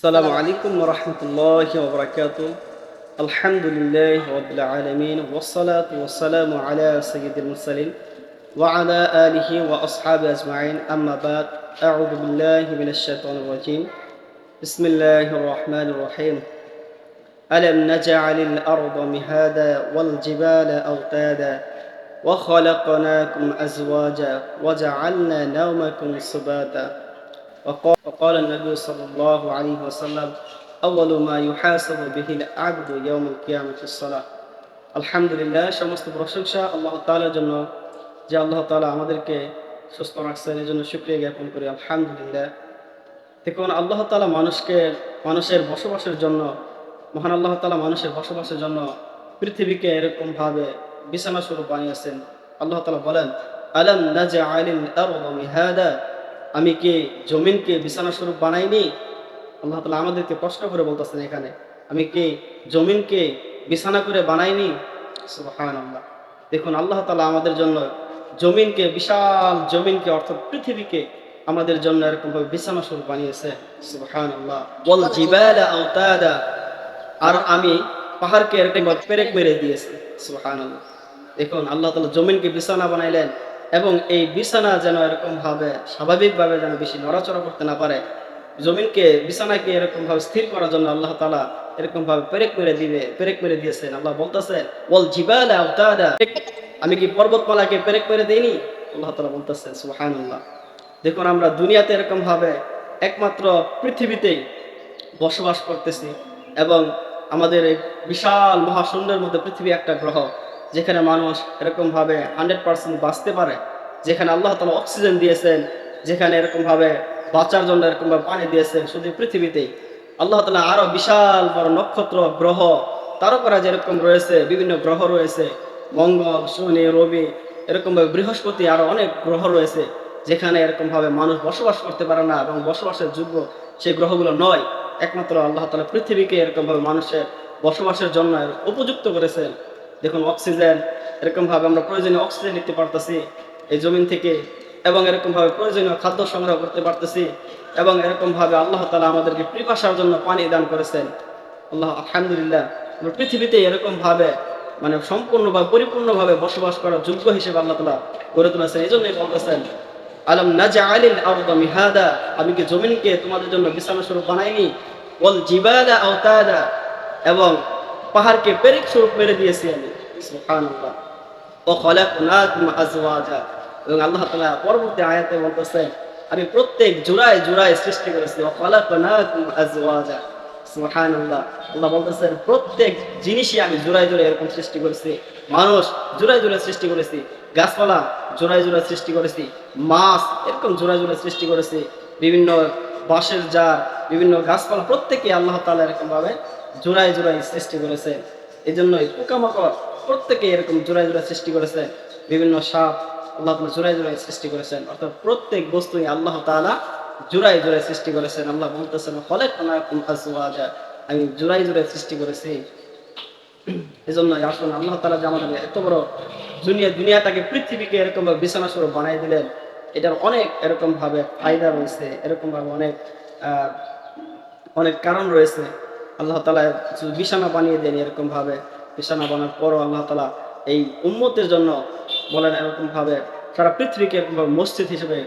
السلام عليكم ورحمة الله وبركاته. الحمد لله رب العالمين والصلاة والسلام على سيد المرسلين وعلى آله وأصحابه أجمعين. أما بعد، أعوذ بالله من الشيطان الرجيم. بسم الله الرحمن الرحيم. ألم نجعل الأرض مهادا والجبال أوتادا وخلقناكم أزواجا وجعلنا نومكم سباتا. وقال النبي صلى الله عليه وسلم: أول ما يحاسب به العبد يوم القيامة الصلاة. আলহামদুলিল্লাহ, সমস্ত প্রশংসা আল্লাহ তাআলার জন্য, যে আল্লাহ তাআলা আমাদেরকে সুস্থ রাখছেন, এই জন্য শুকরিয়া জ্ঞাপন করি। আলহামদুলিল্লাহ। দেখুন, আল্লাহ তাআলা মানুষের বসবাসের জন্য, মহান আল্লাহ তাআলা মানুষের বসবাসের জন্য পৃথিবীকে এরকম ভাবে বিছানা স্বরূপ বানিয়েছেন। আল্লাহ তাআলা বলেন, আলাম নাজআলিল আরদা মিহাদা, আমি কি জমিনকে বিছানা স্বরূপ বানাইনি? আল্লাহ তাআলা আমাদেরকে প্রশ্ন করে বলতেছেন এখানে, আমি কি জমিনকে বিছানা করে বানাইনি? সুবহানাল্লাহ। দেখুন, আল্লাহ তাআলা আমাদের জন্য জমিনকে, বিশাল জমিনকে অর্থাৎ পৃথিবীকে আমাদের জন্য এরকম ভাবে বিছানা স্বরূপ বানিয়েছে। সুবহানাল্লাহ। ওয়াল জিবালা আওতাদা, আর আমি পাহাড়কে এরকম ভাবে পেরেক মেরে দিয়েছি। সুবহানাল্লাহ। দেখুন, আল্লাহ তাআলা জমিনকে বিছানা বানাইলেন এবং এই বিছানা যেন এরকম ভাবে স্বাভাবিকভাবে যেন বেশি নড়াচড়া করতে না পারে, জমিনকে, বিছানাকে এরকম ভাবে স্থির করার জন্য আল্লাহ তাআলা এরকম ভাবে পেরেক মেরে দিয়েছেন। আল্লাহ বলতেছেন, ওয়াল জিবালা আওতাদা, আমি কি পর্বতমালাকে পেরেক মেরে দেইনি? আল্লাহ তাআলা বলতেছেন। সুবহানাল্লাহ। দেখুন, আমরা দুনিয়াতে এরকম ভাবে একমাত্র পৃথিবীতেই বসবাস করতেছি এবং আমাদের এই বিশাল মহাশূন্যের মধ্যে পৃথিবী একটা গ্রহ, যেখানে মানুষ এরকম ভাবে 100% বাঁচতে পারে, যেখানে আল্লাহ তাআলা অক্সিজেন দিয়েছেন, যেখানে এরকম ভাবে বাঁচার জন্য এরকম ভাবে পানি দিয়েছেন। শুধু পৃথিবীতেই আল্লাহ তাআলা আরো বিশাল বড় নক্ষত্র, গ্রহ, তারকারা যেরকম রয়েছে, বিভিন্ন গ্রহ রয়েছে, মঙ্গল, শনি, রবি, এরকম ভাবে বৃহস্পতি, আরো অনেক গ্রহ রয়েছে, যেখানে এরকম ভাবে মানুষ বসবাস করতে পারে না এবং বসবাসের যোগ্য সেই গ্রহগুলো নয়। একমাত্র আল্লাহ তাআলা পৃথিবীকে এরকম ভাবে মানুষের বসবাসের জন্য উপযুক্ত করেছেন। দেখুন, অক্সিজেন, এরকম ভাবে আমরা প্রয়োজনীয় অক্সিজেন নিতে পারতেছি এই জমিন থেকে, এবং এরকম ভাবে প্রয়োজনীয় খাদ্য সংগ্রহ করতে পারতেছি, এবং এরকম ভাবে আল্লাহ তাআলা আমাদেরকে পিপাসার জন্য পানি দান করেছেন। আল্লাহ, আলহামদুলিল্লাহ, আমরা পৃথিবীতে এরকম ভাবে সম্পূর্ণভাবে, পরিপূর্ণভাবে বসবাস করার যোগ্য হিসেবে আল্লাহ তাআলা গড়ে তুলেছেন। এই জন্যই বলতেছেন, আলাম নাজআলিল আরদা মিহাদা, আমি কি জমিনকে তোমাদের জন্য বিছানা স্বরূপ বানাইনি? ওয়াল জিবালা আওতাদা, এবং পাহাড়কে পেরেক স্বরূপ মেরে দিয়েছি আমি। সুবহানাল্লাহ। ওয়া খালাকনাকুম আজওয়াজা, এবং আল্লাহ তাআলা পরবর্তী আয়াতে বলতেছেন, আমি প্রত্যেক জোড়ায় জোড়ায় সৃষ্টি করেছি। ওয়া খালাকনাকুম আজওয়াজা। সুবহানাল্লাহ। আল্লাহ বলতেছেন, প্রত্যেক জিনিসই আমি জোড়ায় জোড়ায় এরকম সৃষ্টি করেছি। মানুষ জোড়ায় জোড়ায় সৃষ্টি করেছি, গাছপালা জোড়ায় জোড়ায় সৃষ্টি করেছি, মাছ এরকম জোড়ায় জোড়ায় সৃষ্টি করেছি, বিভিন্ন বাঁশের জার, বিভিন্ন গাছপালা প্রত্যেকে আল্লাহ তাআলা এরকম ভাবে জোড়ায় জোড়ায় সৃষ্টি করেছে। এই জন্যই পোকামাকড় প্রত্যেকে এরকম জোড়ায় জোড়ায় সৃষ্টি করেছে, বিভিন্ন সাপ আল্লাহ তাআলা জোড়ায় জোড়ায় সৃষ্টি করেছেন। অর্থাৎ প্রত্যেক বস্তুই আল্লাহ তাআলা জোড়ায় জোড়ায় সৃষ্টি করেছেন। আল্লাহ বলতেছেন, খালাকনাকুম আজওয়াজা, আমি জোড়ায় জোড়ায় সৃষ্টি করেছি। এই জন্য আসুন, আল্লাহ তাআলা যে আমাদের এত বড় দুনিয়াটাকে, পৃথিবীকে এরকম ভাবে বিছানা স্বরূপ বানাই দিলেন, এটার অনেক এরকম ভাবে ফায়দা রয়েছে, এরকম ভাবে অনেক কারণ রয়েছে। আল্লাহ তাআলা বিছানা বানিয়ে দেন, এরকম ভাবে বিছানা বানার পরও আল্লাহ তাআলা এই উম্মতের জন্য বলেন, এরকম ভাবে সারা পৃথিবীকে এরকম ভাবে মসজিদ হিসেবে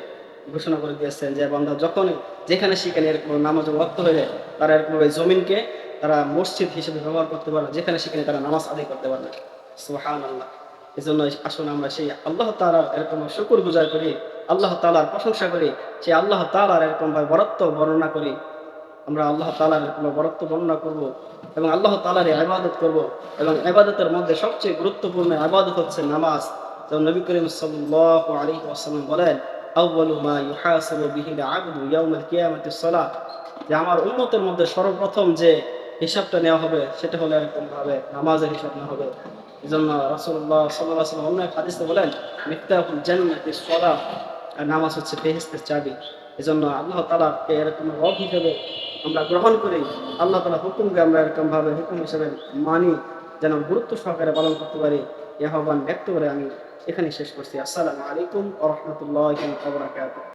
ঘোষণা করে দিয়েছেন, যে বান্দা যখন যেখানে সেখানে এরকম নামাজ ওয়াক্ত হয়ে যায়, তারা এরকম ভাবে জমিনকে তারা মসজিদ হিসেবে ব্যবহার করতে পারবে, যেখানে সেখানে তারা নামাজ আদায় করতে পারবে। সুবহানাল্লাহ। এই জন্য আসুন আমরা সেই আল্লাহ তাআলার এরকম শুকর গুজার করি, আল্লাহ তাআলার প্রশংসা করি, সেই আল্লাহ তাআলার এরকম ভাবে বরত্ব বর্ণনা করি। আমরা আল্লাহ তাআলার এরকম বরত্ব বর্ণনা করব এবং আল্লাহ তাআলার ইবাদত করব, এবং ইবাদতের মধ্যে সবচেয়ে গুরুত্বপূর্ণ ইবাদত হচ্ছে নামাজ। যেমন নবী করিম সাল্লাল্লাহু আলাইহি ওয়াসাল্লাম বলেন, আউয়ালু মা ইউহাসাবু বিহিল আবদু ইয়াউমাল কিয়ামাতিস সালাত, যে আমার উম্মতের মধ্যে সর্বপ্রথম যে হিসাবটা নেওয়া হবে সেটা হলো এরকম ভাবে নামাজের হিসাব নেওয়া হবে। এই জন্য রাসূলুল্লাহ সাল্লাল্লাহু আলাইহি ওয়াসাল্লাম অন্য এক হাদিসে বলেন, মিফতাহুল জান্নাতিস সালাত, আর নামাজ হচ্ছে বেহেশতের চাবি। এই জন্য আল্লাহ তাআলাকে এরকম রব হিসেবে আমরা গ্রহণ করি, আল্লাহ তাআলা হুকুমকে আমরা এরকম ভাবে হুকুম হিসেবে মানি, যেন গুরুত্ব সহকারে পালন করতে পারি। এই আহ্বান ব্যক্ত করে আমি এখানে শেষ করছি। আসসালামু আলাইকুম ওয়া রাহমাতুল্লাহি ওয়া বারাকাতুহু।